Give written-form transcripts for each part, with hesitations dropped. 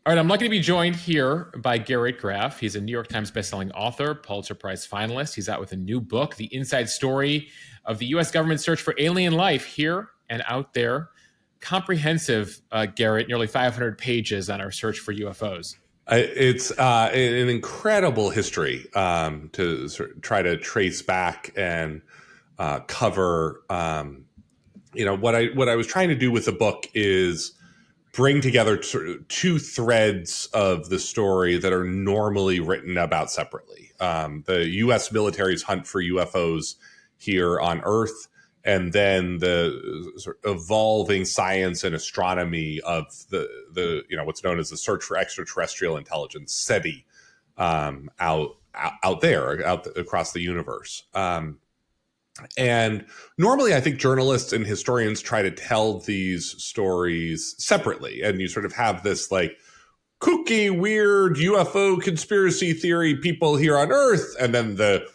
All right, I'm lucky to be joined here by Garrett Graff. He's a New York Times bestselling author, Pulitzer Prize finalist. He's out with a new book, The Inside Story of the U.S. Government's Search for Alien Life Here and Out There. Comprehensive, Garrett, nearly 500 pages on our search for UFOs. It's an incredible history to try to trace back and cover. What I was trying to do with the book is bring together sort of two threads of the story that are normally written about separately. The U.S. military's hunt for UFOs here on Earth, and then the sort of evolving science and astronomy of the what's known as the search for extraterrestrial intelligence, SETI, out there across the universe. And normally I think journalists and historians try to tell these stories separately. And you sort of have this like kooky, weird UFO conspiracy theory people here on Earth, and then the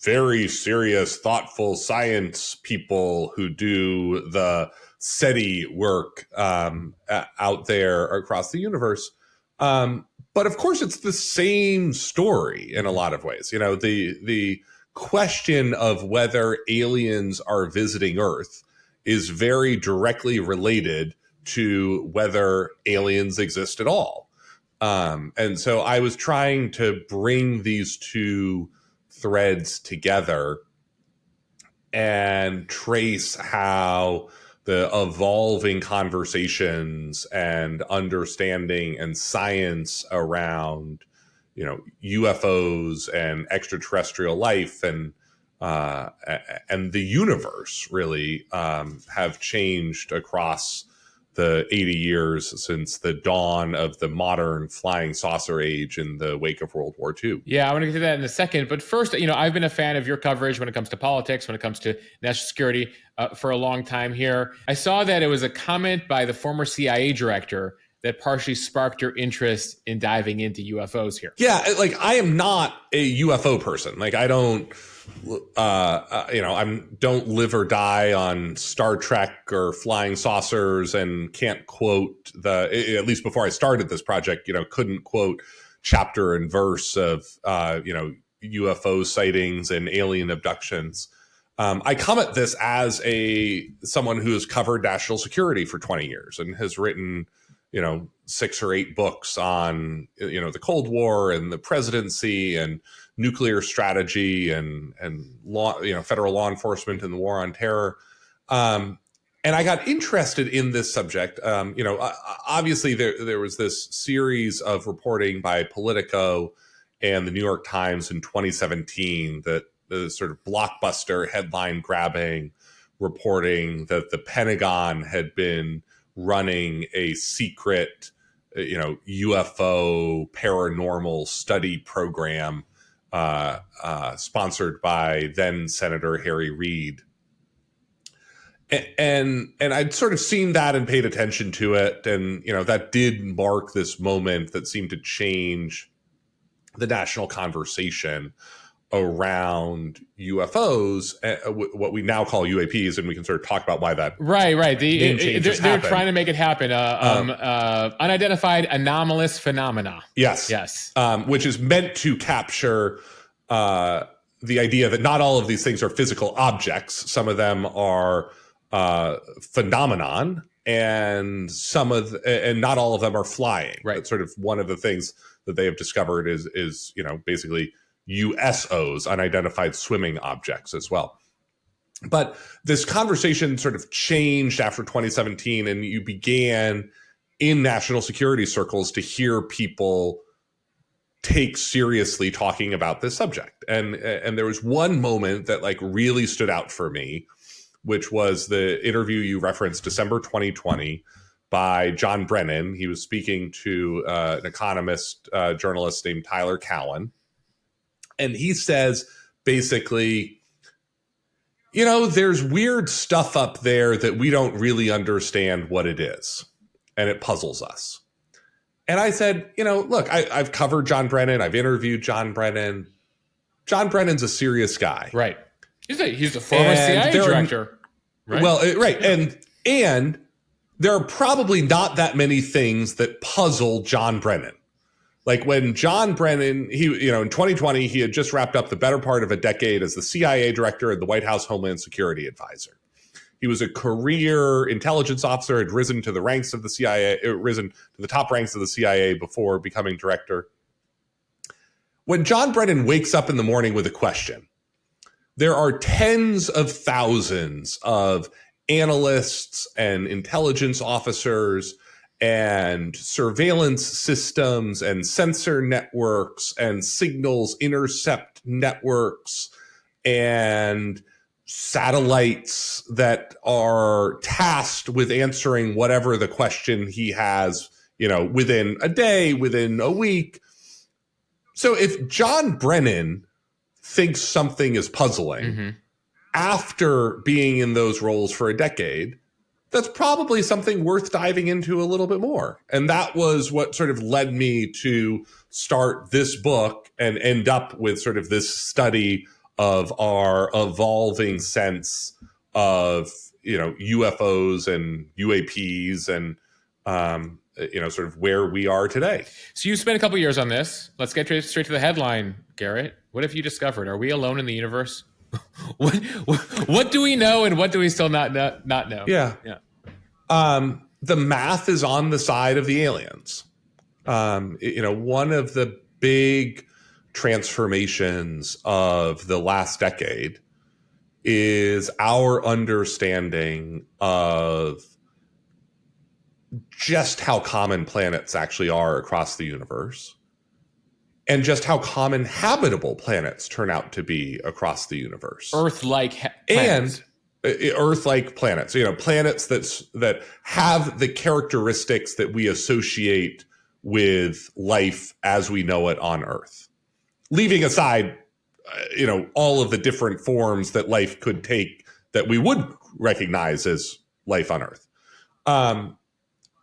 very serious, thoughtful science people who do the SETI work out there across the universe. But of course, it's the same story in a lot of ways. You know, the question of whether aliens are visiting Earth is very directly related to whether aliens exist at all. And so I was trying to bring these two threads together and trace how the evolving conversations and understanding and science around UFOs and extraterrestrial life and the universe really have changed across the 80 years since the dawn of the modern flying saucer age in the wake of World War II. Yeah, I want to get to that in a second. But first, I've been a fan of your coverage when it comes to politics, when it comes to national security for a long time here. I saw that it was a comment by the former CIA director that partially sparked your interest in diving into UFOs here. Yeah, like I am not a UFO person. Like I don't, I don't live or die on Star Trek or flying saucers, and can't quote at least before I started this project, couldn't quote chapter and verse of, UFO sightings and alien abductions. I come at this as someone who has covered national security for 20 years and has written 6 or 8 books on, the Cold War and the presidency and nuclear strategy and law, federal law enforcement and the war on terror. And I got interested in this subject. Obviously there was this series of reporting by Politico and the New York Times in 2017 that the sort of blockbuster headline grabbing reporting that the Pentagon had been running a secret, UFO paranormal study program sponsored by then Senator Harry Reid. And I'd sort of seen that and paid attention to it. And, that did mark this moment that seemed to change the national conversation around UFOs, what we now call UAPs, and we can sort of talk about why that right. They're trying to make it happen. Unidentified anomalous phenomena. Yes. Which is meant to capture the idea that not all of these things are physical objects. Some of them are phenomenon, and and not all of them are flying. Right. That's sort of one of the things that they have discovered is basically USOs, unidentified swimming objects as well. But this conversation sort of changed after 2017, and you began in national security circles to hear people take seriously talking about this subject. And there was one moment that like really stood out for me, which was the interview you referenced, December 2020, by John Brennan. He was speaking to an economist journalist named Tyler Cowen. And he says, basically, there's weird stuff up there that we don't really understand what it is. And it puzzles us. And I said, look, I've covered John Brennan. I've interviewed John Brennan. John Brennan's a serious guy. Right. He's a former CIA director. Right. Well, right. Yeah. And there are probably not that many things that puzzle John Brennan. Like when John Brennan, in 2020, he had just wrapped up the better part of a decade as the CIA director and the White House Homeland Security advisor. He was a career intelligence officer, had risen to the ranks of the CIA, risen to the top ranks of the CIA before becoming director. When John Brennan wakes up in the morning with a question, there are tens of thousands of analysts and intelligence officers and surveillance systems and sensor networks and signals intercept networks and satellites that are tasked with answering whatever the question he has, within a day, within a week. So if John Brennan thinks something is puzzling after being in those roles for a decade, that's probably something worth diving into a little bit more. And that was what sort of led me to start this book and end up with sort of this study of our evolving sense of, UFOs and UAPs and, sort of where we are today. So you spent a couple years on this. Let's get straight to the headline, Garrett. What have you discovered? Are we alone in the universe? What do we know and what do we still not know? Yeah. The math is on the side of the aliens. One of the big transformations of the last decade is our understanding of just how common planets actually are across the universe, and just how common habitable planets turn out to be across the universe. Earth-like planets. And Earth-like planets, planets that have the characteristics that we associate with life as we know it on Earth. Leaving aside, all of the different forms that life could take that we would recognize as life on Earth.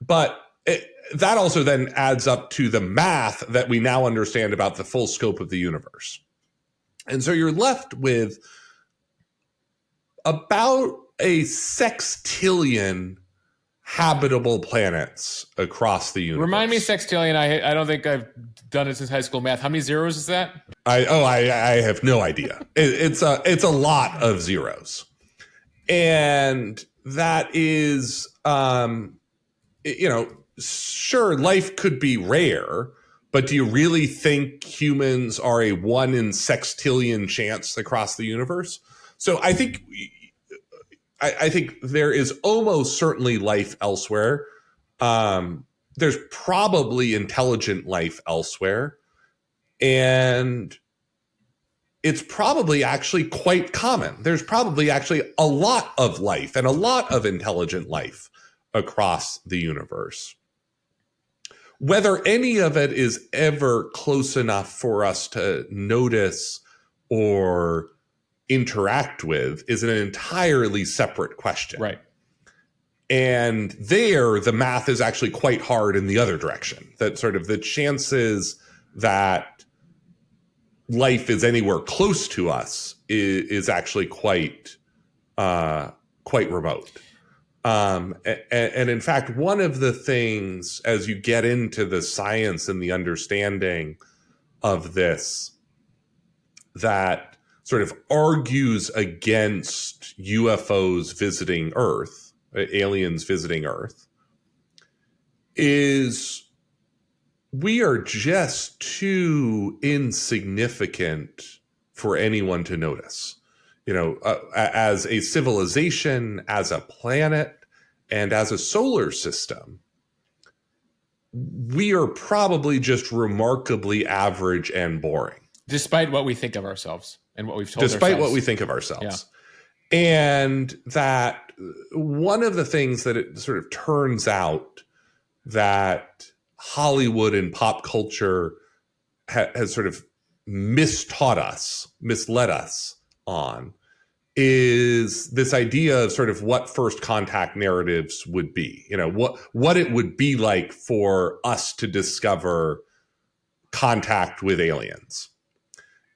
But that also then adds up to the math that we now understand about the full scope of the universe. And so you're left with about a sextillion habitable planets across the universe. Remind me, sextillion. I don't think I've done it since high school math. How many zeros is that? I have no idea. It's a lot of zeros. And that is, sure, life could be rare, but do you really think humans are a 1 in sextillion chance across the universe? So I think there is almost certainly life elsewhere. There's probably intelligent life elsewhere. And it's probably actually quite common. There's probably actually a lot of life and a lot of intelligent life across the universe. Whether any of it is ever close enough for us to notice or interact with is an entirely separate question. Right. And there, the math is actually quite hard in the other direction. That sort of the chances that life is anywhere close to us is actually quite remote. And in fact, one of the things as you get into the science and the understanding of this that sort of argues against UFOs visiting Earth, aliens visiting Earth, is we are just too insignificant for anyone to notice. As a civilization, as a planet, and as a solar system, we are probably just remarkably average and boring. Despite what we think of ourselves and what we've told ourselves. Despite what we think of ourselves. Yeah. And that one of the things that it sort of turns out that Hollywood and pop culture has sort of misled us on is this idea of sort of what first contact narratives would be, what it would be like for us to discover contact with aliens.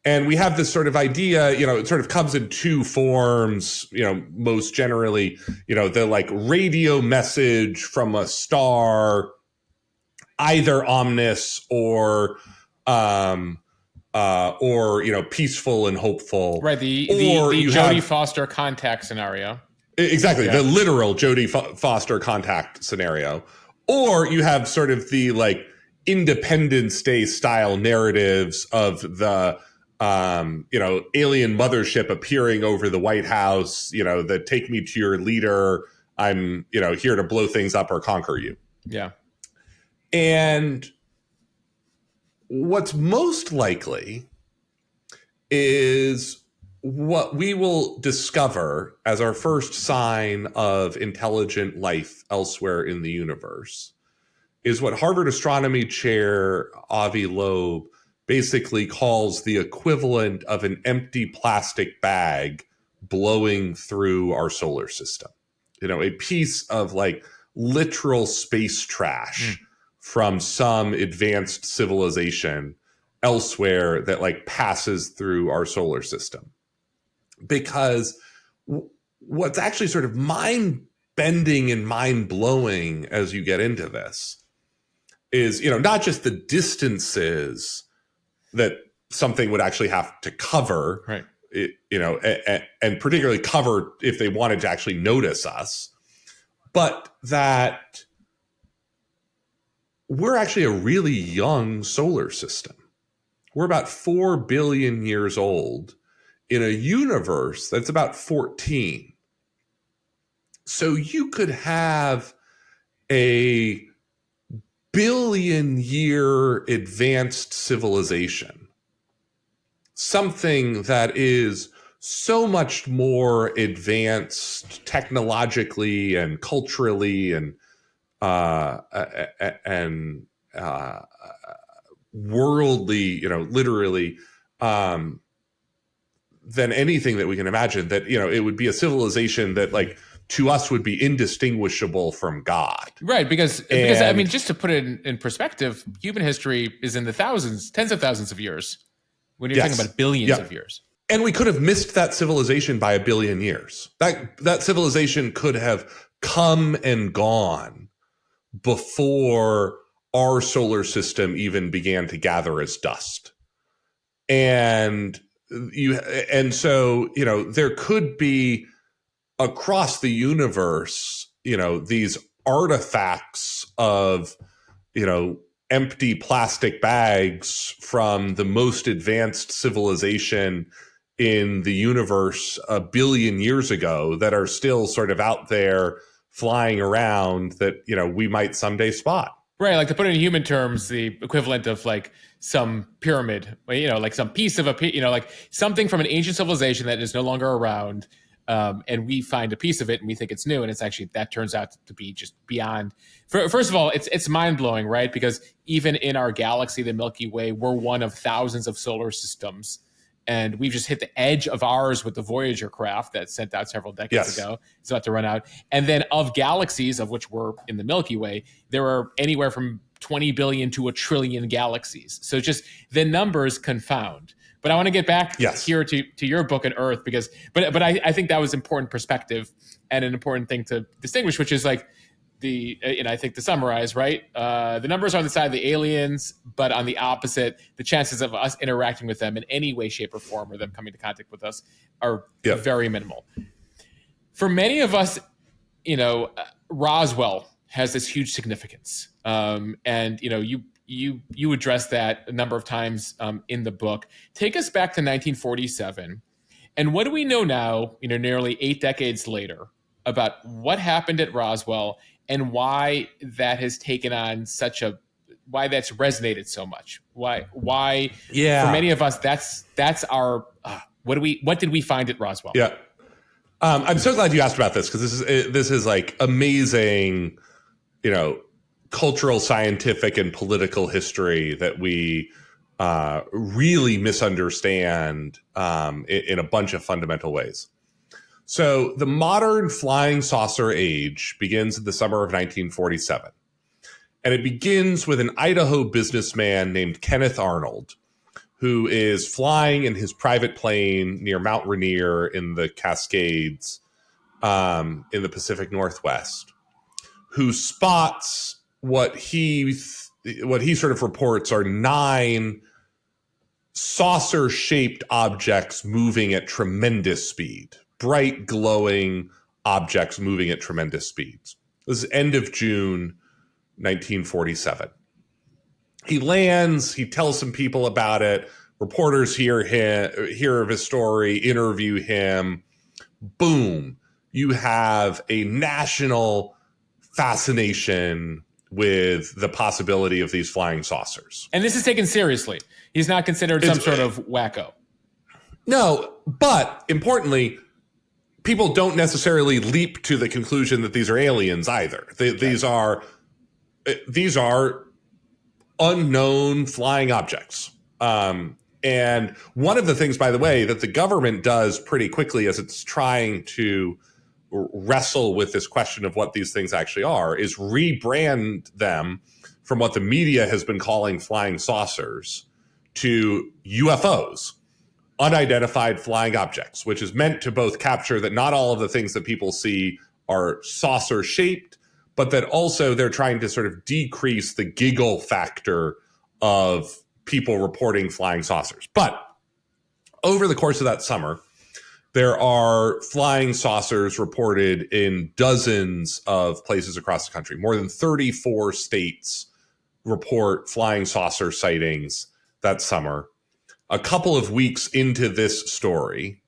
And we have this sort of idea, it sort of comes in two forms, most generally, the like radio message from a star, either ominous or peaceful and hopeful. Right. The you Jodie have, Foster contact scenario. Exactly. Yeah. The literal Jodie Foster contact scenario. Or you have sort of the like Independence Day style narratives of the, alien mothership appearing over the White House, that take me to your leader. I'm, here to blow things up or conquer you. Yeah. And what's most likely is what we will discover as our first sign of intelligent life elsewhere in the universe is what Harvard astronomy chair Avi Loeb basically calls the equivalent of an empty plastic bag blowing through our solar system. A piece of like literal space trash from some advanced civilization elsewhere that like passes through our solar system. Because what's actually sort of mind-bending and mind-blowing as you get into this is, not just the distances that something would actually have to cover, right? And particularly cover if they wanted to actually notice us, but that we're actually a really young solar system. We're about 4 billion years old in a universe that's about 14. So you could have a billion-year advanced civilization, something that is so much more advanced technologically and culturally and worldly, literally, than anything that we can imagine, that, it would be a civilization that like to us would be indistinguishable from God. Right. Because I mean, just to put it in perspective, human history is in the thousands, tens of thousands of years when you're talking about billions of years. And we could have missed that civilization by a billion years. That civilization could have come and gone before our solar system even began to gather as dust. And so there could be across the universe, these artifacts of, empty plastic bags from the most advanced civilization in the universe a billion years ago that are still sort of out there flying around that, we might someday spot. Right. Like, to put it in human terms, the equivalent of like some pyramid, like some piece of like something from an ancient civilization that is no longer around. And we find a piece of it and we think it's new. And it's actually, that turns out to be just beyond. First of all, it's mind blowing, right? Because even in our galaxy, the Milky Way, we're one of thousands of solar systems. And we've just hit the edge of ours with the Voyager craft that sent out several decades ago. It's about to run out. And then of galaxies, of which we're in the Milky Way, there are anywhere from 20 billion to a trillion galaxies. So just the numbers confound. But I want to get back here to your book on Earth, because but I think that was important perspective and an important thing to distinguish, which is like I think to summarize, right? The numbers are on the side of the aliens, but on the opposite, the chances of us interacting with them in any way, shape, or form, or them coming into contact with us are very minimal. For many of us, Roswell has this huge significance. And, you address that a number of times in the book. Take us back to 1947. And what do we know now, nearly 8 decades later, about what happened at Roswell and why that has taken on why that's resonated so much? Why for many of us, that's our, what did we find at Roswell? Yeah. I'm so glad you asked about this, because this is like amazing, cultural, scientific, and political history that we really misunderstand in a bunch of fundamental ways. So the modern flying saucer age begins in the summer of 1947. And it begins with an Idaho businessman named Kenneth Arnold, who is flying in his private plane near Mount Rainier in the Cascades in the Pacific Northwest, who spots what he sort of reports are 9 saucer-shaped objects moving at tremendous speed, bright, glowing objects moving at tremendous speeds. This is end of June 1947. He lands, he tells some people about it, reporters hear of his story, interview him. Boom, you have a national fascination with the possibility of these flying saucers. And this is taken seriously. He's not considered some sort of wacko. No, but importantly, people don't necessarily leap to the conclusion that these are aliens either. These are unknown flying objects. And one of the things, by the way, that the government does pretty quickly as it's trying to wrestle with this question of what these things actually are is rebrand them from what the media has been calling flying saucers to UFOs, unidentified flying objects, which is meant to both capture that not all of the things that people see are saucer shaped, but that also they're trying to sort of decrease the giggle factor of people reporting flying saucers. But over the course of that summer, there are flying saucers reported in dozens of places across the country. More than 34 states report flying saucer sightings that summer. A couple of weeks into this story,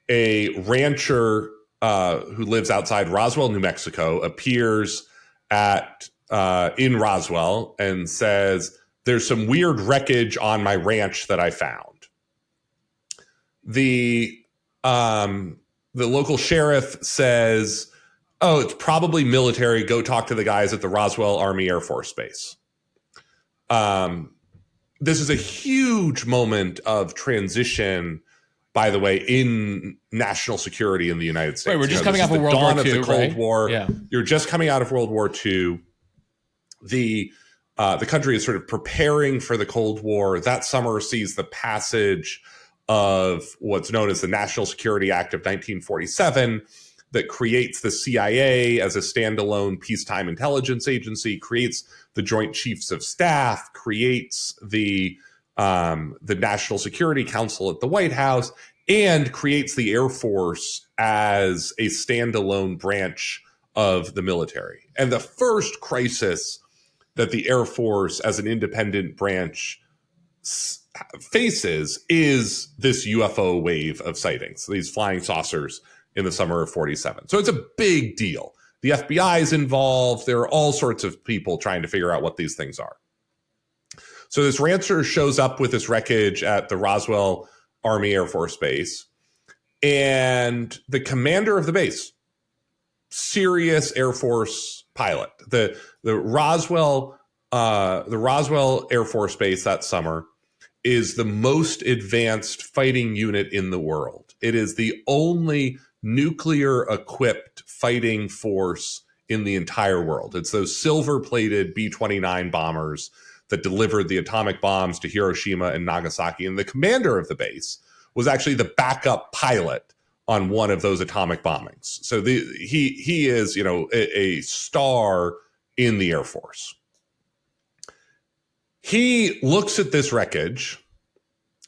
a rancher who lives outside Roswell, New Mexico, appears in Roswell and says, "There's some weird wreckage on my ranch that I found." The local sheriff says, "Oh, it's probably military. Go talk to the guys at the Roswell Army Air Force Base." This is a huge moment of transition, by the way, in national security in the United States. Wait, we're just coming off of World War II, the Cold right? War. Yeah. You're just coming out of World War II. The country is sort of preparing for the Cold War. That summer sees the passage of what's known as the National Security Act of 1947 that creates the CIA as a standalone peacetime intelligence agency, creates the Joint Chiefs of Staff, creates the National Security Council at the White House, and creates the Air Force as a standalone branch of the military. And the first crisis that the Air Force as an independent branch faces is this UFO wave of sightings, these flying saucers in the summer of 47. So it's a big deal. The FBI is involved. There are all sorts of people trying to figure out what these things are. So this rancher shows up with this wreckage at the Roswell Army Air Force Base, and the commander of the base, serious Air Force pilot, the Roswell Air Force Base that summer is the most advanced fighting unit in the world. It is the only nuclear-equipped fighting force in the entire world. It's those silver-plated B-29 bombers that delivered the atomic bombs to Hiroshima and Nagasaki. And the commander of the base was actually the backup pilot on one of those atomic bombings. So he is, a star in the Air Force. He looks at this wreckage.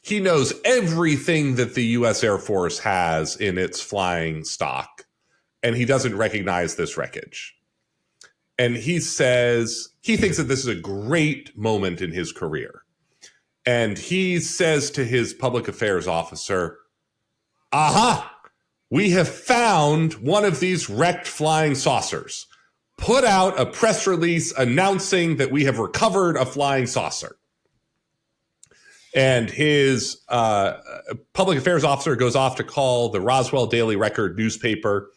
He knows everything that the U.S. Air Force has in its flying stock, and he doesn't recognize this wreckage. And he says he thinks that this is a great moment in his career. And he says to his public affairs officer, "Aha, we have found one of these wrecked flying saucers. Put out a press release announcing that we have recovered a flying saucer." And his public affairs officer goes off to call the Roswell Daily Record newspaper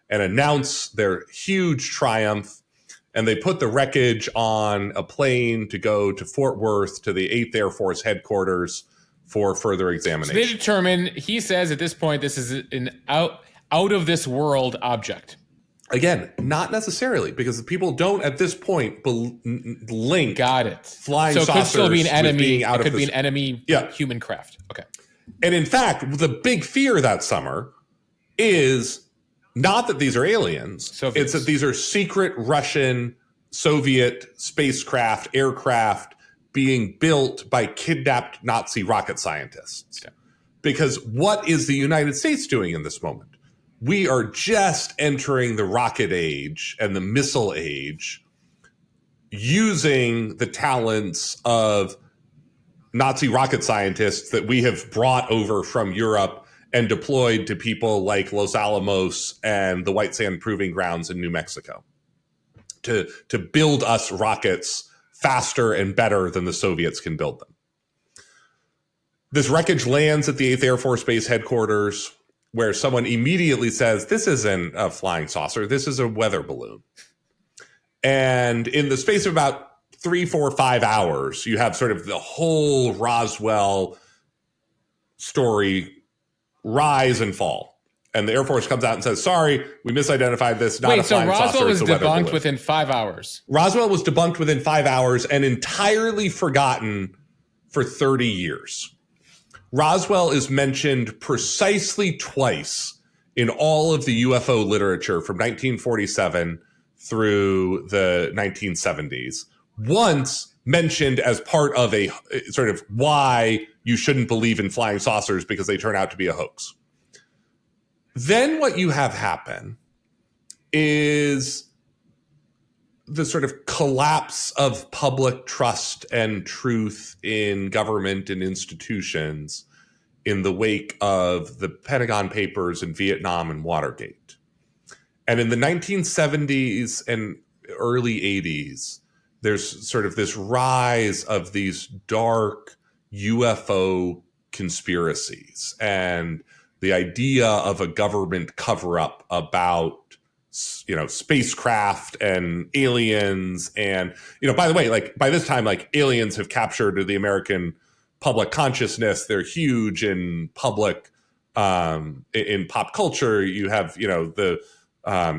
and announce their huge triumph. And they put the wreckage on a plane to go to Fort Worth to the 8th Air Force headquarters for further examination. So they determine, he says at this point, this is an out of this world object. Again, not necessarily, because the people don't at this point link Got it. flying So it saucers could still be an enemy. with being out It could of be this. an enemy Yeah. human craft. Okay. And in fact, the big fear that summer is not that these are aliens. Soviets. It's that these are secret Russian, Soviet spacecraft, aircraft being built by kidnapped Nazi rocket scientists. Okay. Because what is the United States doing in this moment? We are just entering the rocket age and the missile age using the talents of Nazi rocket scientists that we have brought over from Europe and deployed to people like Los Alamos and the White Sand Proving Grounds in New Mexico to build us rockets faster and better than the Soviets can build them. This wreckage lands at the 8th Air Force Base headquarters, where someone immediately says, this isn't a flying saucer, this is a weather balloon. And in the space of about 3, 4, 5 hours, you have sort of the whole Roswell story rise and fall. And the Air Force comes out and says, sorry, we misidentified this, not a flying saucer. Roswell was it's a weather debunked balloon. within 5 hours. Roswell was debunked within 5 hours and entirely forgotten for 30 years. Roswell is mentioned precisely twice in all of the UFO literature from 1947 through the 1970s. Once mentioned as part of a sort of why you shouldn't believe in flying saucers because they turn out to be a hoax. Then what you have happen is the sort of collapse of public trust and truth in government and institutions in the wake of the Pentagon Papers in Vietnam and Watergate. And in the 1970s and early 80s, there's sort of this rise of these dark UFO conspiracies and the idea of a government cover-up about, you know, spacecraft and aliens. And, you know, by the way, like by this time, like aliens have captured the American public consciousness. They're huge in public, in pop culture. You have, you know, the,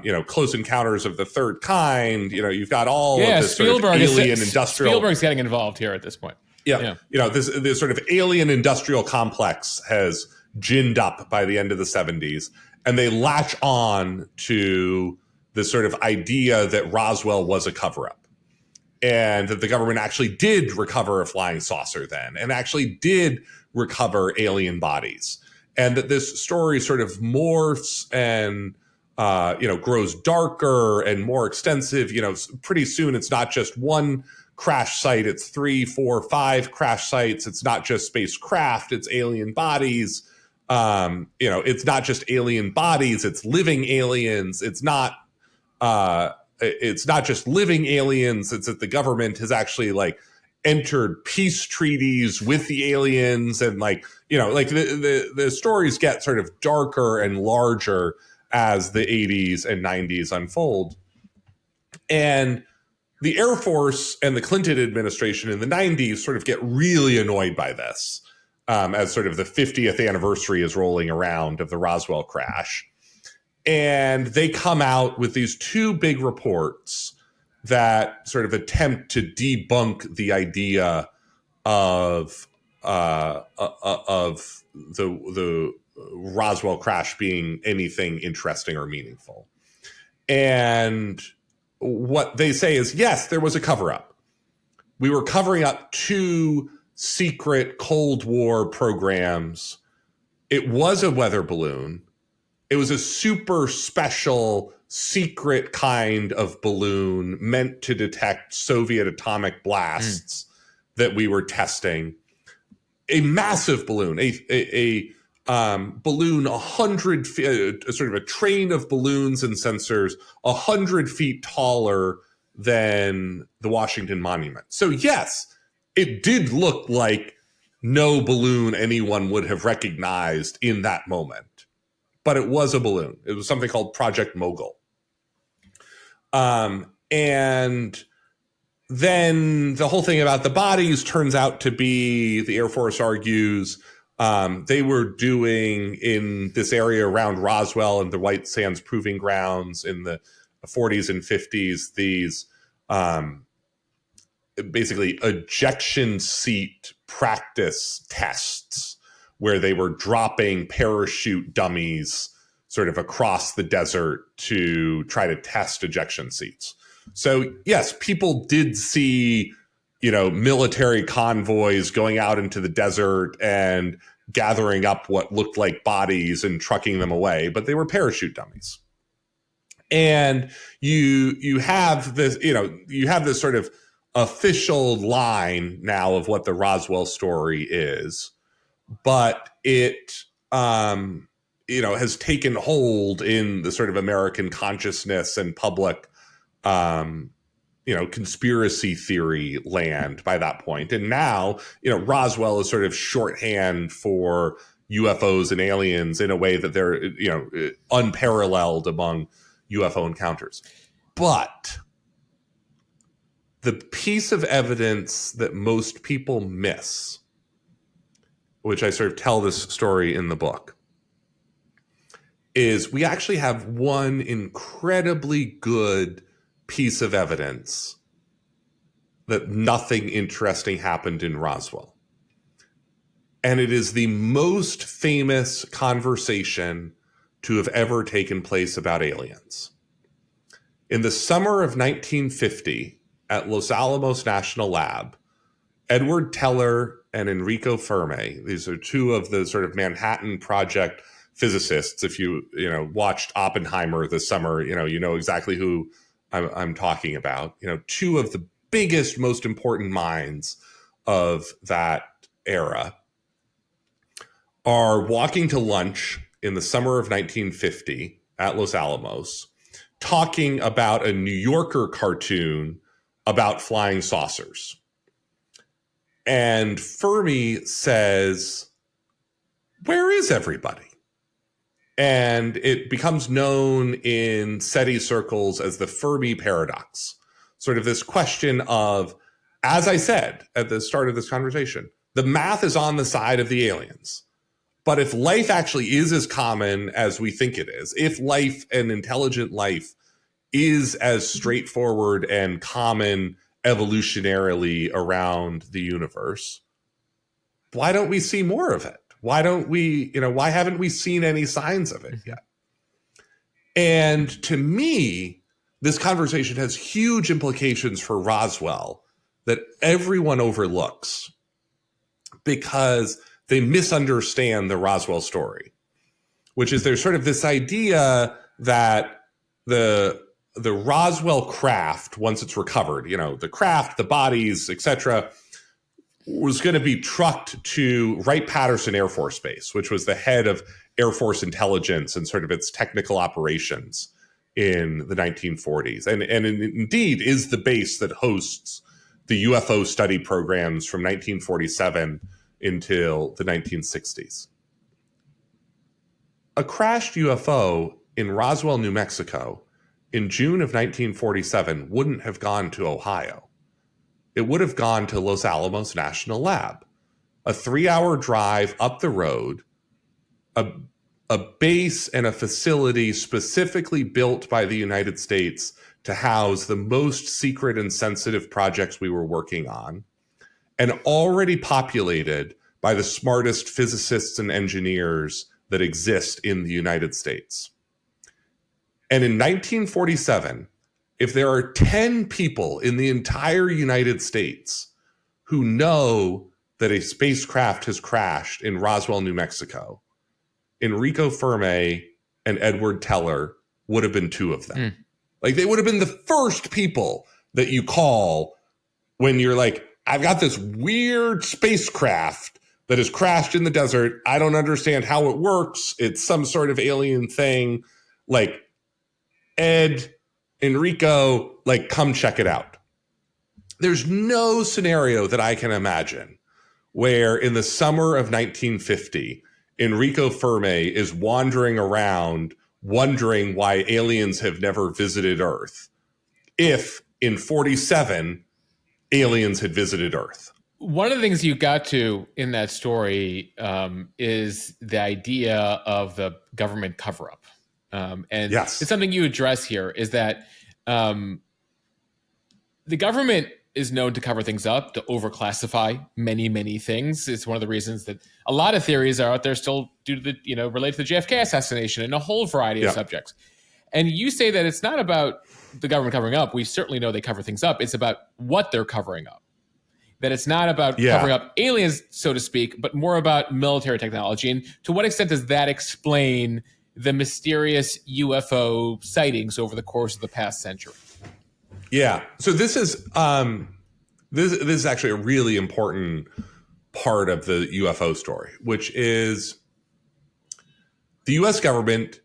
you know, Close Encounters of the Third Kind. You know, you've got all of this sort of alien industrial. Spielberg's getting involved here at this point. Yeah. You know, this sort of alien industrial complex has ginned up by the end of the 70s. And they latch on to this sort of idea that Roswell was a cover-up and that the government actually did recover a flying saucer then and actually did recover alien bodies. And that this story sort of morphs and, you know, grows darker and more extensive. You know, pretty soon it's not just one crash site. It's 3, 4, 5 crash sites. It's not just spacecraft. It's alien bodies. You know, it's not just alien bodies, it's living aliens. It's not just living aliens. It's that the government has actually like entered peace treaties with the aliens. And like, you know, like the stories get sort of darker and larger as the 80s and 90s unfold. And the Air Force and the Clinton administration in the 90s sort of get really annoyed by this. As sort of the 50th anniversary is rolling around of the Roswell crash. And they come out with these 2 big reports that sort of attempt to debunk the idea of the Roswell crash being anything interesting or meaningful. And what they say is, yes, there was a cover-up. We were covering up 2 secret Cold War programs. It was a weather balloon. It was a super special secret kind of balloon meant to detect Soviet atomic blasts that we were testing. A massive balloon, a balloon 100 feet, sort of a train of balloons and sensors 100 feet taller than the Washington Monument. So yes, it did look like no balloon anyone would have recognized in that moment. But it was a balloon. It was something called Project Mogul. And then the whole thing about the bodies turns out to be, the Air Force argues, They were doing in this area around Roswell and the White Sands Proving Grounds in the 40s and 50s, these basically ejection seat practice tests where they were dropping parachute dummies sort of across the desert to try to test ejection seats. So yes, people did see, military convoys going out into the desert and gathering up what looked like bodies and trucking them away, but they were parachute dummies. And you have this, you have this sort of official line now of what the Roswell story is, but it has taken hold in the sort of American consciousness and public conspiracy theory land by that point. And now, Roswell is sort of shorthand for UFOs and aliens in a way that they're, unparalleled among UFO encounters. But the piece of evidence that most people miss, which I sort of tell this story in the book, is we actually have one incredibly good piece of evidence that nothing interesting happened in Roswell. And it is the most famous conversation to have ever taken place about aliens. In the summer of 1950, at Los Alamos National Lab, Edward Teller and Enrico Fermi, these are two of the sort of Manhattan Project physicists. If you watched Oppenheimer this summer, you know exactly who I'm talking about. Two of the biggest, most important minds of that era are walking to lunch in the summer of 1950 at Los Alamos, talking about a New Yorker cartoon about flying saucers. And Fermi says, "Where is everybody?" And it becomes known in SETI circles as the Fermi paradox. Sort of this question of, as I said at the start of this conversation, the math is on the side of the aliens. But if life actually is as common as we think it is, if life and intelligent life is as straightforward and common evolutionarily around the universe, why don't we see more of it? Why haven't we seen any signs of it yet? And to me, this conversation has huge implications for Roswell that everyone overlooks because they misunderstand the Roswell story, which is there's sort of this idea that the Roswell craft, once it's recovered, the craft, the bodies, etc., was going to be trucked to Wright-Patterson Air Force Base, which was the head of Air Force intelligence and sort of its technical operations in the 1940s. And indeed is the base that hosts the UFO study programs from 1947 until the 1960s. A crashed UFO in Roswell, New Mexico in June of 1947 wouldn't have gone to Ohio. It would have gone to Los Alamos National Lab, a 3-hour drive up the road, a base and a facility specifically built by the United States to house the most secret and sensitive projects we were working on, and already populated by the smartest physicists and engineers that exist in the United States. And in 1947, if there are 10 people in the entire United States who know that a spacecraft has crashed in Roswell, New Mexico, Enrico Fermi and Edward Teller would have been two of them. Like, they would have been the first people that you call when you're like, I've got this weird spacecraft that has crashed in the desert. I don't understand how it works. It's some sort of alien thing. Like, Ed, Enrico, like, come check it out. There's no scenario that I can imagine where in the summer of 1950, Enrico Fermi is wandering around wondering why aliens have never visited Earth, if in 47 aliens had visited Earth. One of the things you got to in that story is the idea of the government cover-up. And it's Yes. something you address here is that um, the government is known to cover things up, to overclassify many, many things. It's one of the reasons that a lot of theories are out there still due to the, related to the JFK assassination and a whole variety of Yeah. subjects. And you say that it's not about the government covering up. We certainly know they cover things up. It's about what they're covering up. That it's not about covering up aliens, so to speak, but more about military technology. And to what extent does that explain the mysterious UFO sightings over the course of the past century? Yeah. So this is this is actually a really important part of the UFO story, which is the US government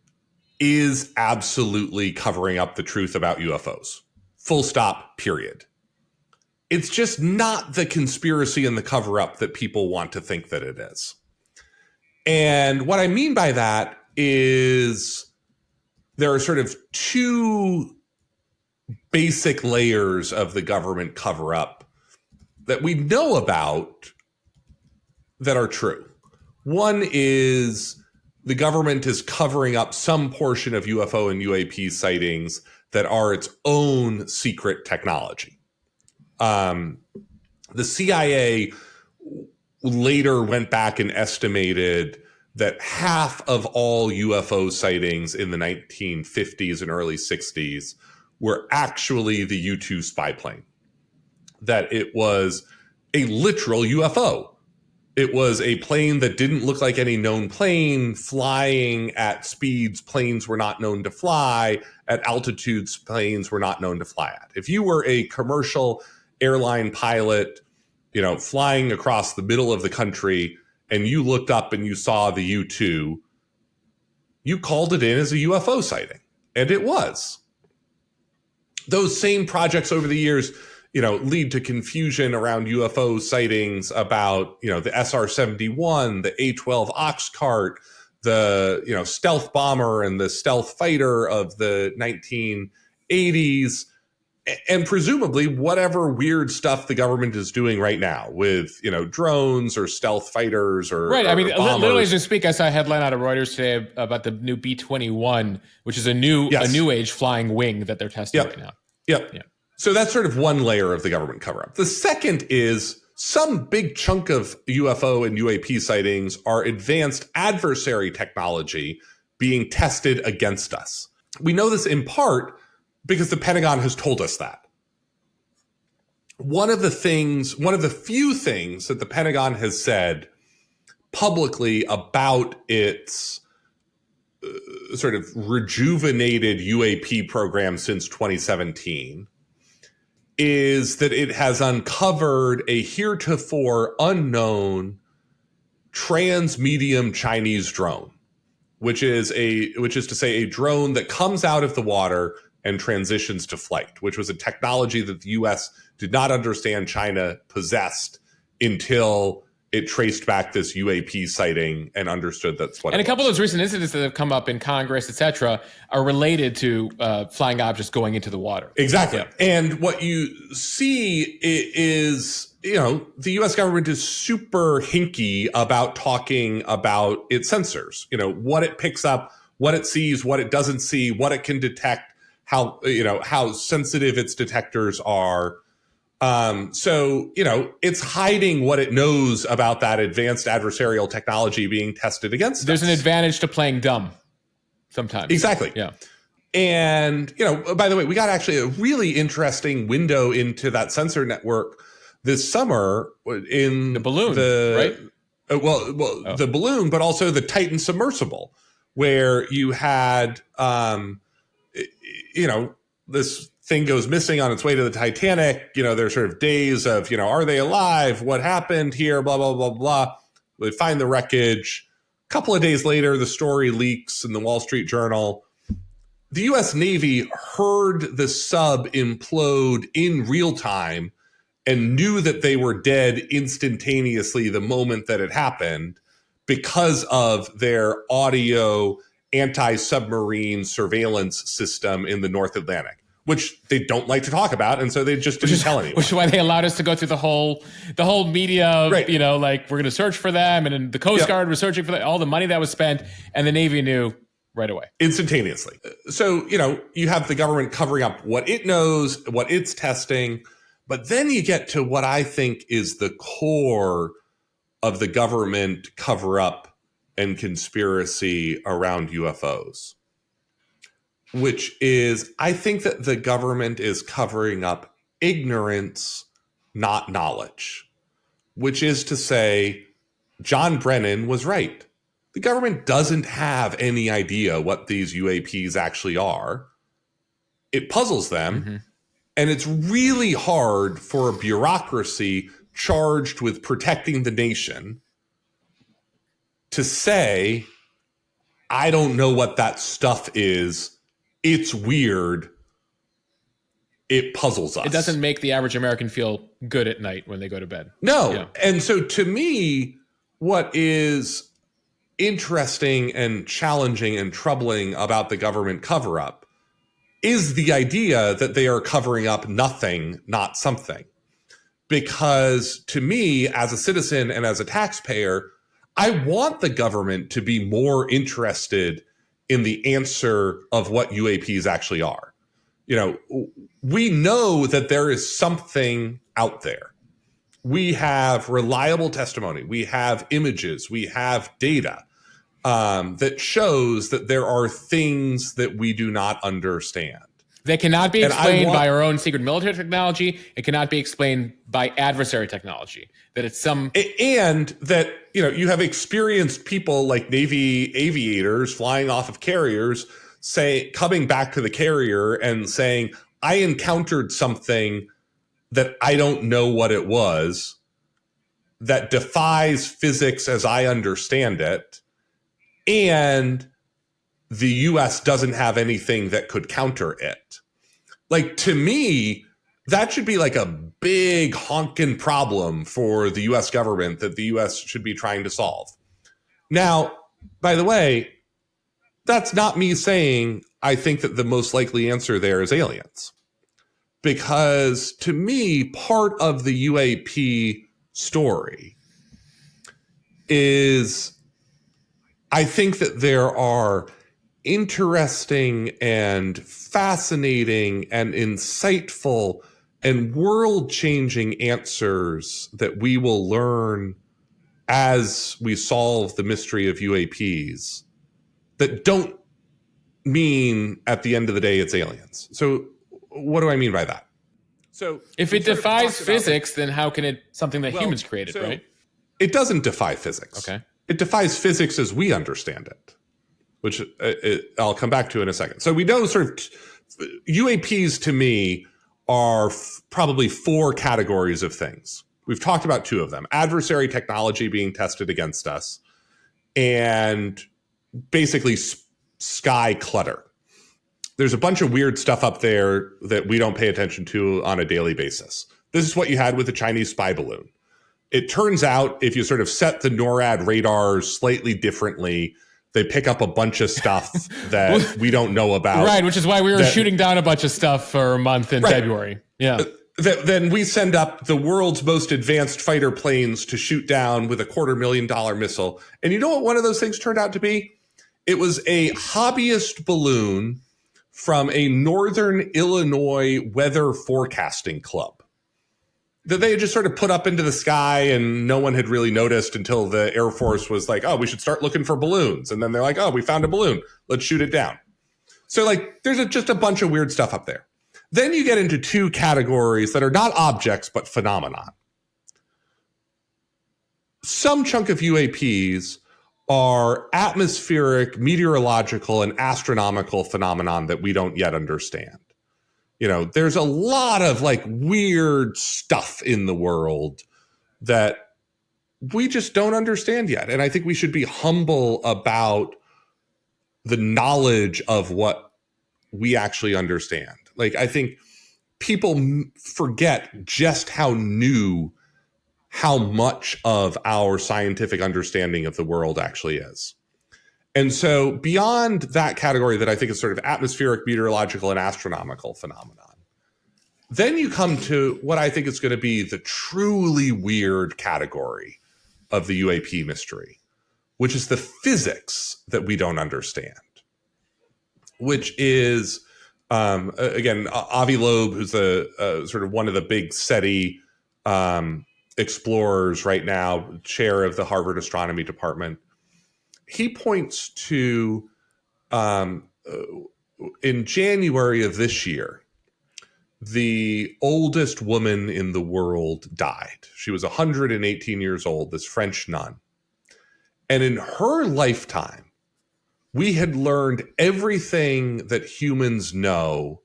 is absolutely covering up the truth about UFOs. Full stop, period. It's just not the conspiracy and the cover up that people want to think that it is. And what I mean by that is there are sort of two basic layers of the government cover up that we know about that are true. One is the government is covering up some portion of UFO and UAP sightings that are its own secret technology. The CIA later went back and estimated that half of all UFO sightings in the 1950s and early 60s were actually the U-2 spy plane. That it was a literal UFO. It was a plane that didn't look like any known plane, flying at speeds planes were not known to fly, at altitudes planes were not known to fly at. If you were a commercial airline pilot, flying across the middle of the country, and you looked up and you saw the U-2, you called it in as a UFO sighting. And it was. Those same projects over the years, lead to confusion around UFO sightings about, the SR-71, the A-12 Oxcart, the, stealth bomber and the stealth fighter of the 1980s, and presumably whatever weird stuff the government is doing right now with, drones or stealth fighters or right. I mean, bombers. literally as we speak, I saw a headline out of Reuters today about the new B-21, which is a new age flying wing that they're testing right now. Yep. Yeah. So that's sort of one layer of the government cover-up. The second is some big chunk of UFO and UAP sightings are advanced adversary technology being tested against us. We know this in part because the Pentagon has told us that. One of the few things that the Pentagon has said publicly about its sort of rejuvenated UAP program since 2017 is that it has uncovered a heretofore unknown trans-medium Chinese drone, which is to say a drone that comes out of the water and transitions to flight, which was a technology that the U.S. did not understand China possessed until it traced back this UAP sighting and understood that's what. And a couple of those recent incidents that have come up in Congress, et cetera, are related to flying objects going into the water. Exactly. Yeah. And what you see is, the U.S. government is super hinky about talking about its sensors, what it picks up, what it sees, what it doesn't see, what it can detect, how sensitive its detectors are. So, it's hiding what it knows about that advanced adversarial technology being tested against There's us. an advantage to playing dumb sometimes. Exactly. Yeah. And, by the way, we got actually a really interesting window into that sensor network this summer in the balloon, right? The balloon, but also the Titan submersible, where you had, this thing goes missing on its way to the Titanic. There's sort of days of, are they alive? What happened here? Blah, blah, blah, blah. They find the wreckage. A couple of days later, the story leaks in the Wall Street Journal. The U.S. Navy heard the sub implode in real time and knew that they were dead instantaneously the moment that it happened because of their audio anti-submarine surveillance system in the North Atlantic. which they don't like to talk about, and so they just didn't tell anyone. Which is why they allowed us to go through the whole media, Right. like we're going to search for them, and then the Coast Guard was searching for all the money that was spent, and the Navy knew right away. Instantaneously. So, you have the government covering up what it knows, what it's testing, but then you get to what I think is the core of the government cover-up and conspiracy around UFOs, which is, I think that the government is covering up ignorance, not knowledge, which is to say, John Brennan was right. The government doesn't have any idea what these UAPs actually are. It puzzles them, Mm-hmm. and it's really hard for a bureaucracy charged with protecting the nation to say, I don't know what that stuff is. It's weird. It puzzles us. It doesn't make the average American feel good at night when they go to bed. No. Yeah. And so to me, what is interesting and challenging and troubling about the government cover-up is the idea that they are covering up nothing, not something. Because to me, as a citizen and as a taxpayer, I want the government to be more interested in the answer of what UAPs actually are. We know that there is something out there. We have reliable testimony. We have images. We have data that shows that there are things that we do not understand. They cannot be explained by our own secret military technology. It cannot be explained by adversary technology. That it's and that you have experienced people like Navy aviators flying off of carriers coming back to the carrier and saying, I encountered something that I don't know what it was, that defies physics as I understand it, and the US doesn't have anything that could counter it. Like, to me, that should be like a big honking problem for the US government that the US should be trying to solve. Now, by the way, that's not me saying I think that the most likely answer there is aliens. Because to me, part of the UAP story is, I think that there are interesting and fascinating and insightful and world-changing answers that we will learn as we solve the mystery of UAPs that don't mean at the end of the day it's aliens. So what do I mean by that? So if it defies physics, then how can it something that humans created, right? It doesn't defy physics. Okay. It defies physics as we understand it, which I'll come back to in a second. So we know sort of UAPs to me are probably four categories of things. We've talked about two of them: adversary technology being tested against us, and basically sky clutter. There's a bunch of weird stuff up there that we don't pay attention to on a daily basis. This is what you had with the Chinese spy balloon. It turns out if you sort of set the NORAD radars slightly differently, they pick up a bunch of stuff that we don't know about. Right, which is why we were shooting down a bunch of stuff for a month in February. Yeah. Then we send up the world's most advanced fighter planes to shoot down with a $250,000 missile. And you know what one of those things turned out to be? It was a hobbyist balloon from a Northern Illinois weather forecasting club that they had just sort of put up into the sky, and no one had really noticed until the Air Force was like, oh, we should start looking for balloons. And then they're like, oh, we found a balloon. Let's shoot it down. So like there's just a bunch of weird stuff up there. Then you get into two categories that are not objects, but phenomenon. Some chunk of UAPs are atmospheric, meteorological, and astronomical phenomenon that we don't yet understand. There's a lot of like weird stuff in the world that we just don't understand yet. And I think we should be humble about the knowledge of what we actually understand. Like, I think people forget just how much of our scientific understanding of the world actually is. And so beyond that category that I think is sort of atmospheric, meteorological, and astronomical phenomenon, then you come to what I think is going to be the truly weird category of the UAP mystery, which is the physics that we don't understand, which is, again, Avi Loeb, who's sort of one of the big SETI explorers right now, chair of the Harvard Astronomy Department. He points to, in January of this year, the oldest woman in the world died. She was 118 years old, this French nun. And in her lifetime, we had learned everything that humans know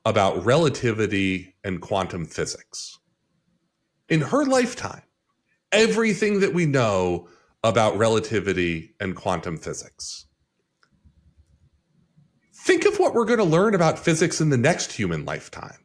about relativity and quantum physics. In her lifetime, everything that we know about relativity and quantum physics. Think of what we're going to learn about physics in the next human lifetime.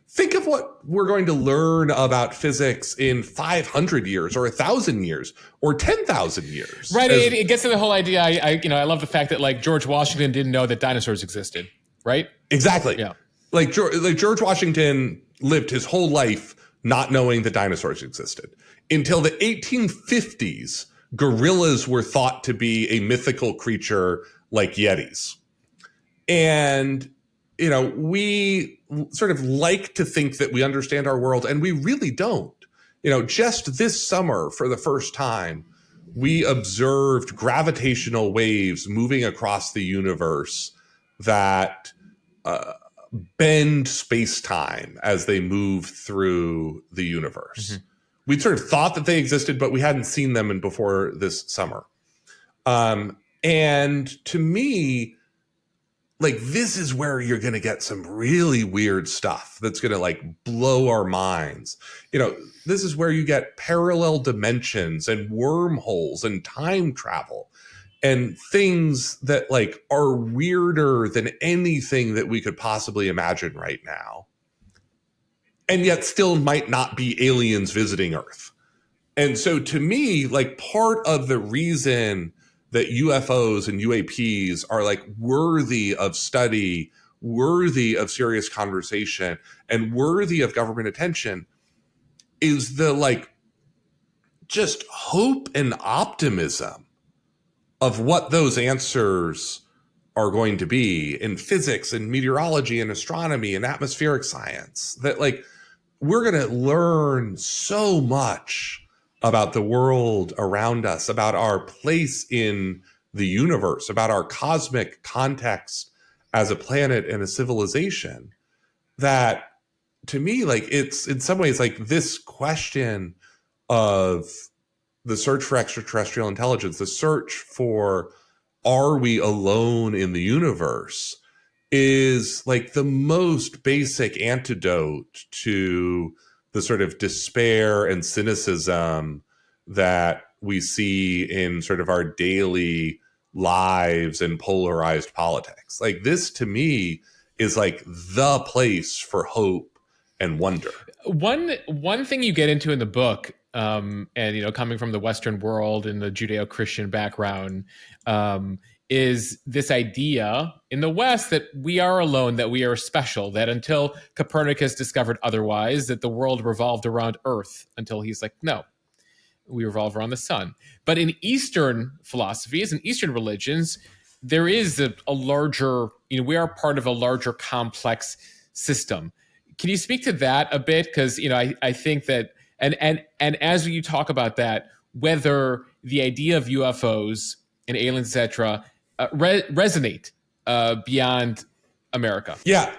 Think of what we're going to learn about physics in 500 years or 1,000 years or 10,000 years. Right. It gets to the whole idea. I love the fact that like George Washington didn't know that dinosaurs existed. Right. Exactly. Yeah. Like George Washington lived his whole life not knowing that dinosaurs existed. Until the 1850s, gorillas were thought to be a mythical creature like Yetis. And, we sort of like to think that we understand our world, and we really don't. Just this summer, for the first time, we observed gravitational waves moving across the universe that bend space-time as they move through the universe. Mm-hmm. We'd sort of thought that they existed, but we hadn't seen them before this summer. And to me, like, this is where you're going to get some really weird stuff that's going to like blow our minds. This is where you get parallel dimensions and wormholes and time travel and things that like are weirder than anything that we could possibly imagine right now. And yet still might not be aliens visiting Earth. And so to me, like, part of the reason that UFOs and UAPs are like worthy of study, worthy of serious conversation, and worthy of government attention is the like just hope and optimism of what those answers are going to be in physics and meteorology and astronomy and atmospheric science. That like we're going to learn so much about the world around us, about our place in the universe, about our cosmic context as a planet and a civilization, that to me, like, it's in some ways like this question of the search for extraterrestrial intelligence, the search for, are we alone in the universe, is like the most basic antidote to the sort of despair and cynicism that we see in sort of our daily lives and polarized politics. Like, this to me is like the place for hope and wonder. One thing you get into in the book, and coming from the Western world and the Judeo-Christian background, is this idea in the West that we are alone, that we are special, that until Copernicus discovered otherwise, that the world revolved around Earth, until he's like, no, we revolve around the sun. But in Eastern philosophies and Eastern religions, there is a larger, we are part of a larger complex system. Can you speak to that a bit? Because, I think that, and as you talk about that, whether the idea of UFOs and aliens, et cetera, resonate beyond America. Yeah,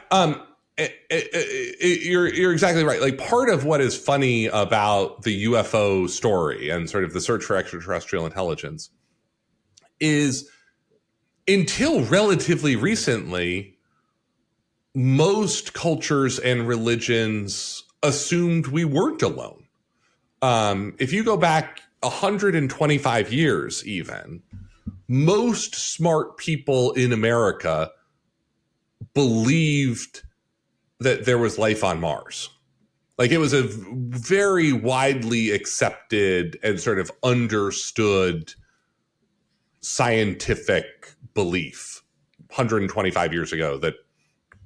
you're exactly right. Like, part of what is funny about the UFO story and sort of the search for extraterrestrial intelligence is, until relatively recently, most cultures and religions assumed we weren't alone. If you go back 125 years even, most smart people in America believed that there was life on Mars. Like, it was a very widely accepted and sort of understood scientific belief 125 years ago that,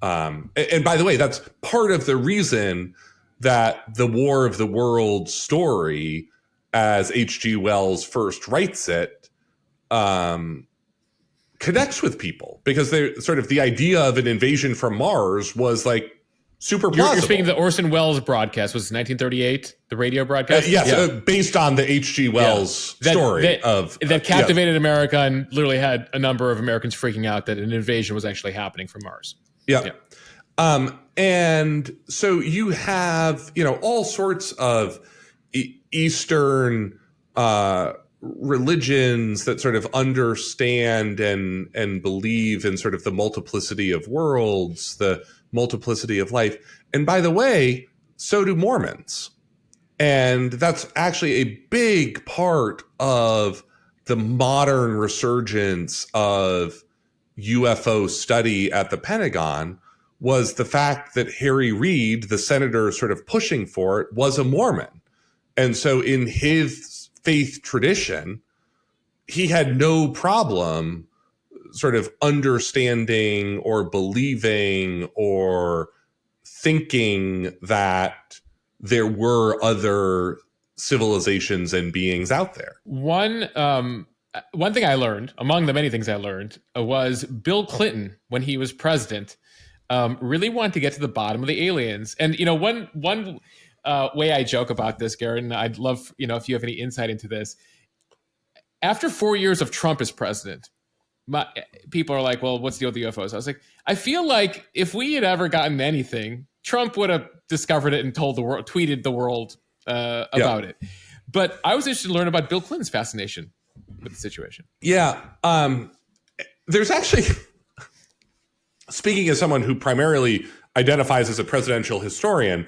and by the way, that's part of the reason that the War of the Worlds story, as H.G. Wells first writes it, connects with people, because they sort of, the idea of an invasion from Mars was like super plausible. You're speaking of the Orson Welles broadcast, was 1938, the radio broadcast? Yes, based on the H.G. Wells story that captivated America and literally had a number of Americans freaking out that an invasion was actually happening from Mars. Yeah. And so you have, all sorts of Eastern religions that sort of understand and believe in sort of the multiplicity of worlds, the multiplicity of life. And by the way, so do Mormons. And that's actually a big part of the modern resurgence of UFO study at the Pentagon, was the fact that Harry Reid, the senator sort of pushing for it, was a Mormon. And so in his faith tradition, he had no problem sort of understanding or believing or thinking that there were other civilizations and beings out there. One thing I learned, among the many things I learned, was Bill Clinton, when he was president, really wanted to get to the bottom of the aliens. And, one way I joke about this, Garrett, and I'd love, if you have any insight into this. After 4 years of Trump as president, people are like, well, what's the deal with the UFOs? I was like, I feel like if we had ever gotten anything, Trump would have discovered it and told the world, tweeted the world about it. But I was interested to learn about Bill Clinton's fascination with the situation. Yeah. There's actually, speaking as someone who primarily identifies as a presidential historian,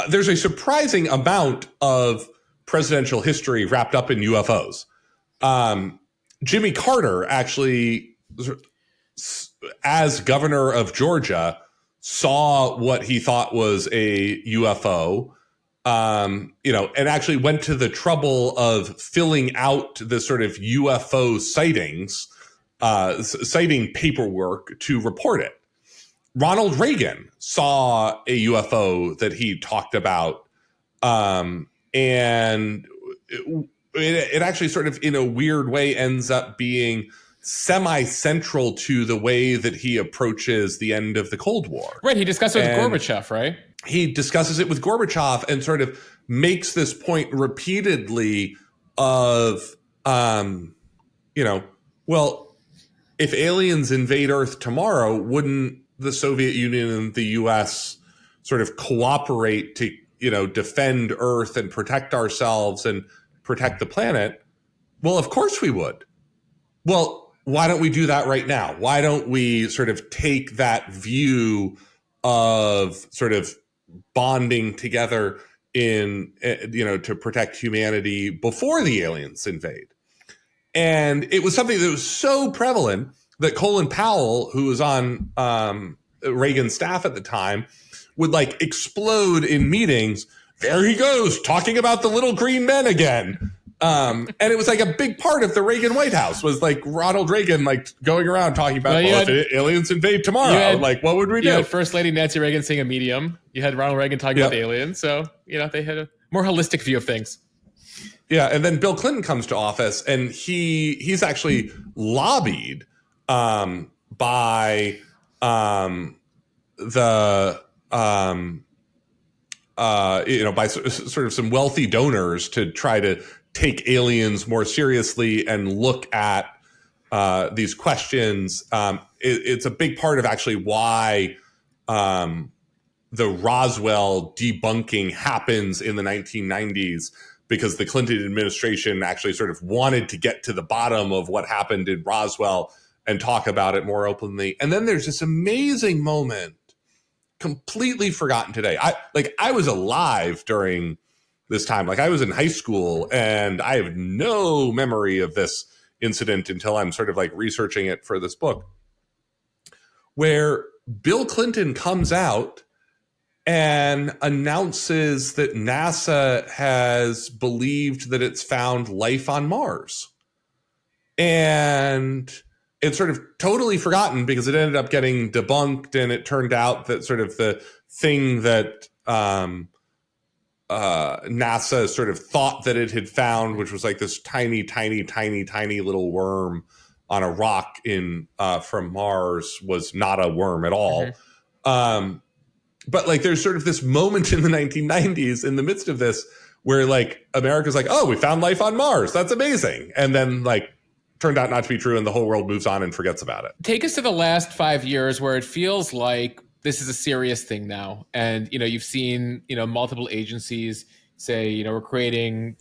there's a surprising amount of presidential history wrapped up in UFOs. Jimmy Carter actually, as governor of Georgia, saw what he thought was a UFO, and actually went to the trouble of filling out the sort of UFO sightings, sighting paperwork to report it. Ronald Reagan saw a UFO that he talked about, and it actually sort of, in a weird way, ends up being semi-central to the way that he approaches the end of the Cold War. Right, he discussed it with Gorbachev, right? He discusses it with Gorbachev and sort of makes this point repeatedly of, well, if aliens invade Earth tomorrow, wouldn't the Soviet Union and the U.S. sort of cooperate to, defend Earth and protect ourselves and protect the planet? Well, of course we would. Well, why don't we do that right now? Why don't we sort of take that view of sort of bonding together in, to protect humanity before the aliens invade? And it was something that was so prevalent that Colin Powell, who was on Reagan's staff at the time, would like explode in meetings. There he goes, talking about the little green men again. And it was like a big part of the Reagan White House was like Ronald Reagan, like going around talking about, if aliens invade tomorrow, what would we do? You had First Lady Nancy Reagan seeing a medium. You had Ronald Reagan talking about aliens. So, they had a more holistic view of things. Yeah. And then Bill Clinton comes to office, and he's actually lobbied by by sort of some wealthy donors to try to take aliens more seriously and look at these questions. It's a big part of actually why the Roswell debunking happens in the 1990s, because the Clinton administration actually sort of wanted to get to the bottom of what happened in Roswell and talk about it more openly. And then there's this amazing moment, completely forgotten today. I was alive during this time. Like, I was in high school, and I have no memory of this incident until I'm sort of like researching it for this book, where Bill Clinton comes out and announces that NASA has believed that it's found life on Mars. And it's sort of totally forgotten because it ended up getting debunked, and it turned out that sort of the thing that NASA sort of thought that it had found, which was like this tiny little worm on a rock in from Mars, was not a worm at all. But like, there's sort of this moment in the 1990s in the midst of this where like America's like, oh, we found life on Mars. That's amazing. And then like turned out not to be true, and the whole world moves on and forgets about it. Take us to the last 5 years where it feels like this is a serious thing now. And, you've seen, multiple agencies say, we're creating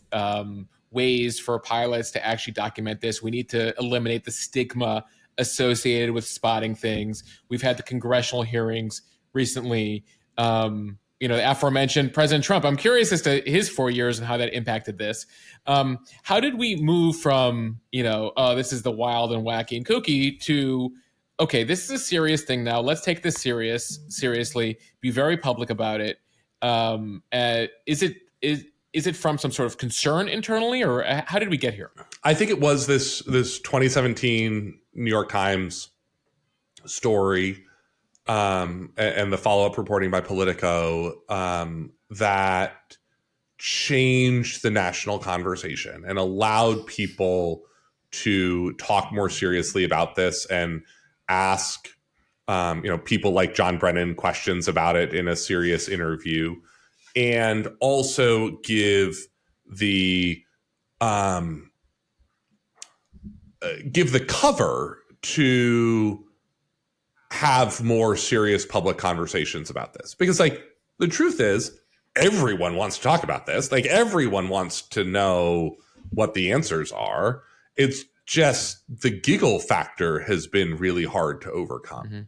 ways for pilots to actually document this. We need to eliminate the stigma associated with spotting things. We've had the congressional hearings recently. The aforementioned President Trump. I'm curious as to his 4 years and how that impacted this. How did we move from, oh, this is the wild and wacky and kooky to, okay, this is a serious thing now. Let's take this seriously, be very public about it. Is it from some sort of concern internally, or how did we get here? I think it was this 2017 New York Times story and the follow-up reporting by Politico that changed the national conversation and allowed people to talk more seriously about this and ask people like John Brennan questions about it in a serious interview, and also give the cover to have more serious public conversations about this. Because like the truth is, everyone wants to talk about this. Like everyone wants to know what the answers are. It's just the giggle factor has been really hard to overcome.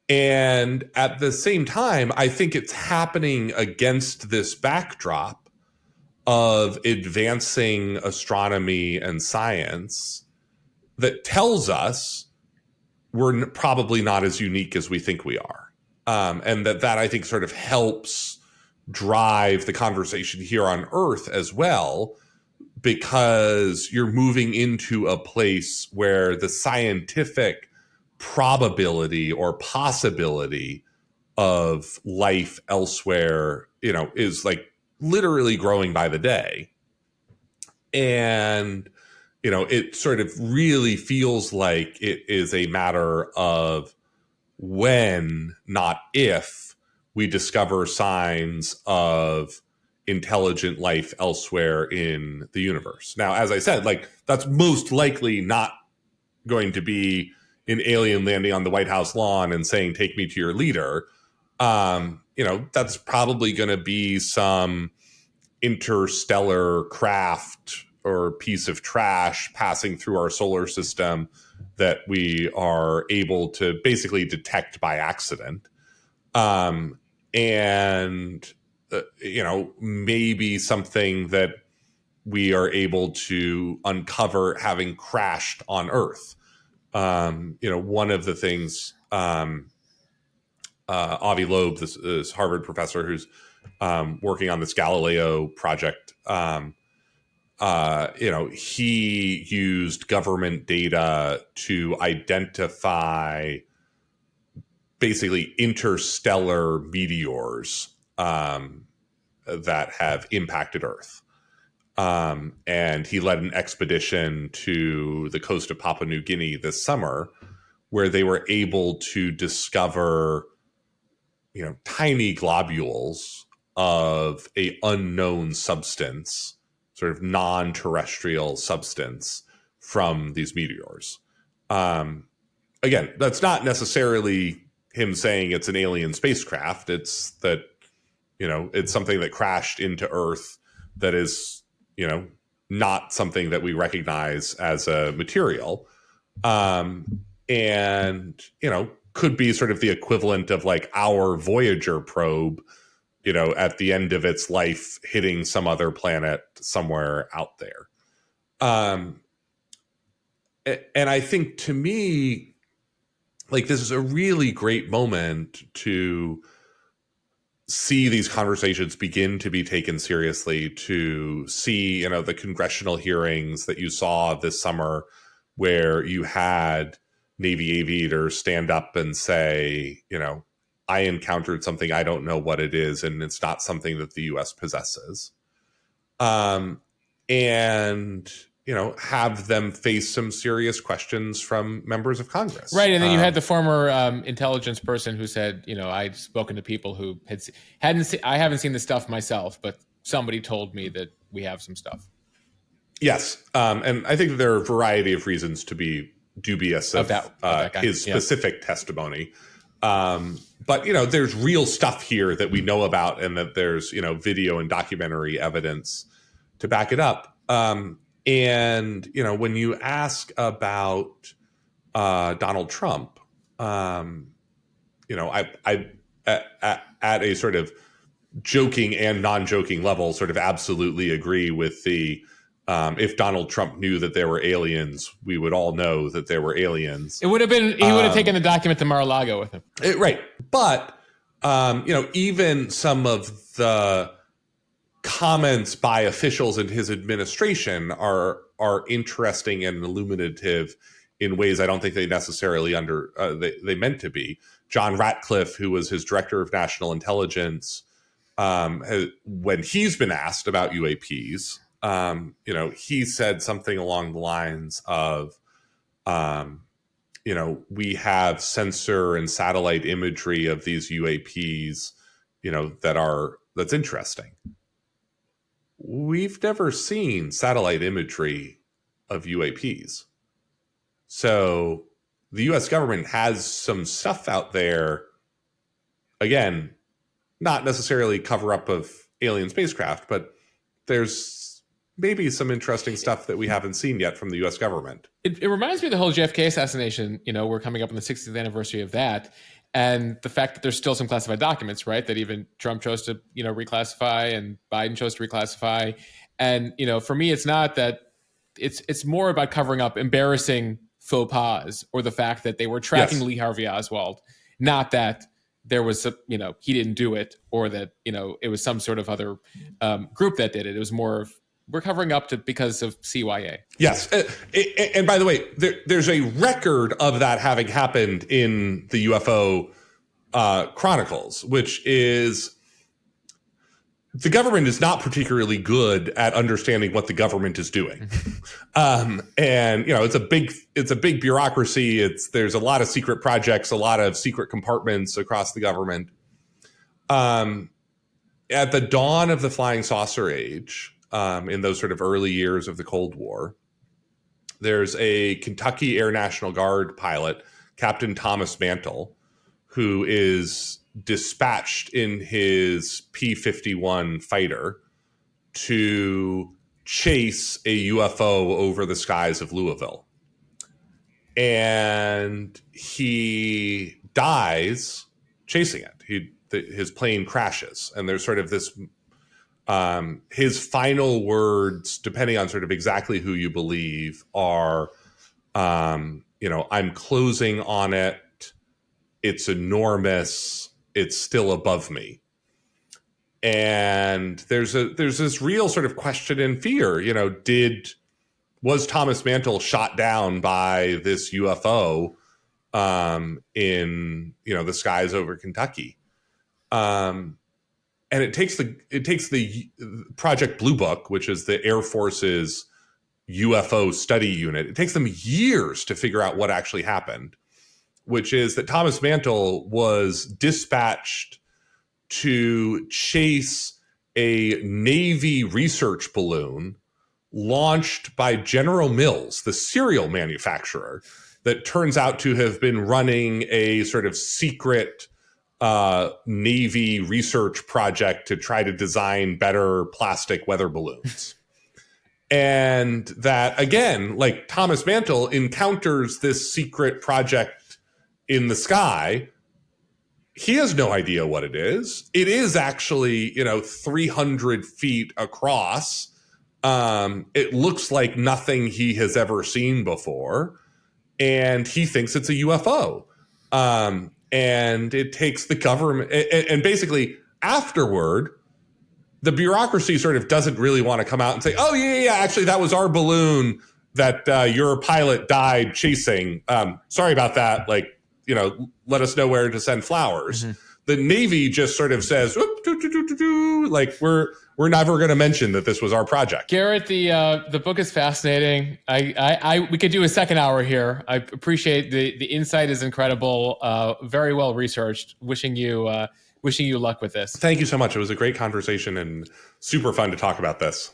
And at the same time, I think it's happening against this backdrop of advancing astronomy and science that tells us we're probably not as unique as we think we are. And that I think sort of helps drive the conversation here on Earth as well, because you're moving into a place where the scientific probability or possibility of life elsewhere, is like literally growing by the day. And it sort of really feels like it is a matter of when, not if, we discover signs of intelligent life elsewhere in the universe. Now, as I said, like that's most likely not going to be an alien landing on the White House lawn and saying, "Take me to your leader." That's probably going to be some interstellar craft or piece of trash passing through our solar system that we are able to basically detect by accident. Maybe something that we are able to uncover having crashed on Earth. One of the things Avi Loeb, this Harvard professor who's working on this Galileo project, he used government data to identify basically interstellar meteors that have impacted Earth. And he led an expedition to the coast of Papua New Guinea this summer, where they were able to discover, tiny globules of a unknown substance, sort of non-terrestrial substance from these meteors. Again, that's not necessarily him saying it's an alien spacecraft. It's that, it's something that crashed into Earth that is, not something that we recognize as a material. Could be sort of the equivalent of like our Voyager probe, at the end of its life hitting some other planet somewhere out there. And I think, to me, like, this is a really great moment to see these conversations begin to be taken seriously, to see, the congressional hearings that you saw this summer where you had Navy aviators stand up and say, I encountered something, I don't know what it is, and it's not something that the U.S. possesses. And have them face some serious questions from members of Congress. Right, and then you had the former intelligence person who said, I'd spoken to people who I haven't seen the stuff myself, but somebody told me that we have some stuff. Yes, and I think that there are a variety of reasons to be dubious of that guy. His specific testimony. But, there's real stuff here that we know about, and that there's, video and documentary evidence to back it up. And, when you ask about Donald Trump, I at a sort of joking and non-joking level sort of absolutely agree with the if Donald Trump knew that there were aliens, we would all know that there were aliens. It would have been, he would have taken the document to Mar-a-Lago with him. Right. But, even some of the comments by officials in his administration are interesting and illuminative in ways I don't think they necessarily they meant to be. John Ratcliffe, who was his director of national intelligence, when he's been asked about UAPs, he said something along the lines of, we have sensor and satellite imagery of these UAPs, that's interesting. We've never seen satellite imagery of UAPs. So the U.S. government has some stuff out there, again, not necessarily cover up of alien spacecraft, but there's maybe some interesting stuff that we haven't seen yet from the U.S. government. It reminds me of the whole JFK assassination. We're coming up on the 60th anniversary of that. And the fact that there's still some classified documents, right, that even Trump chose to, reclassify and Biden chose to reclassify. And, for me, it's not that it's more about covering up embarrassing faux pas or the fact that they were tracking Lee Harvey Oswald, not that there was, he didn't do it or that, it was some sort of other group that did it. It was more of, we're covering up because of CYA. Yes. And by the way, there's a record of that having happened in the UFO Chronicles, which is the government is not particularly good at understanding what the government is doing. And, it's a big bureaucracy. There's a lot of secret projects, a lot of secret compartments across the government. At the dawn of the flying saucer age, in those sort of early years of the Cold War, there's a Kentucky Air National Guard pilot, Captain Thomas Mantle, who is dispatched in his P-51 fighter to chase a UFO over the skies of Louisville. And he dies chasing it. His plane crashes, and there's sort of this his final words, depending on sort of exactly who you believe, are, I'm closing on it. It's enormous. It's still above me. And there's this real sort of question and fear, was Thomas Mantle shot down by this UFO in, the skies over Kentucky? And it takes the Project Blue Book, which is the Air Force's UFO study unit. It takes them years to figure out what actually happened, which is that Thomas Mantle was dispatched to chase a Navy research balloon launched by General Mills, the cereal manufacturer, that turns out to have been running a sort of secret Navy research project to try to design better plastic weather balloons. And that, again, like Thomas Mantle encounters this secret project in the sky. He has no idea what it is. It is actually, 300 feet across. It looks like nothing he has ever seen before. And he thinks it's a UFO. And it takes the government, and basically afterward, the bureaucracy sort of doesn't really want to come out and say, oh, yeah, actually, that was our balloon. that your pilot died chasing. Sorry about that. Like, let us know where to send flowers. The Navy just sort of says, "Whoop, doo, doo, doo, doo, doo," like we're never going to mention that this was our project. Garrett, the book is fascinating. We could do a second hour here. I appreciate the insight is incredible. Very well researched. Wishing you luck with this. Thank you so much. It was a great conversation and super fun to talk about this.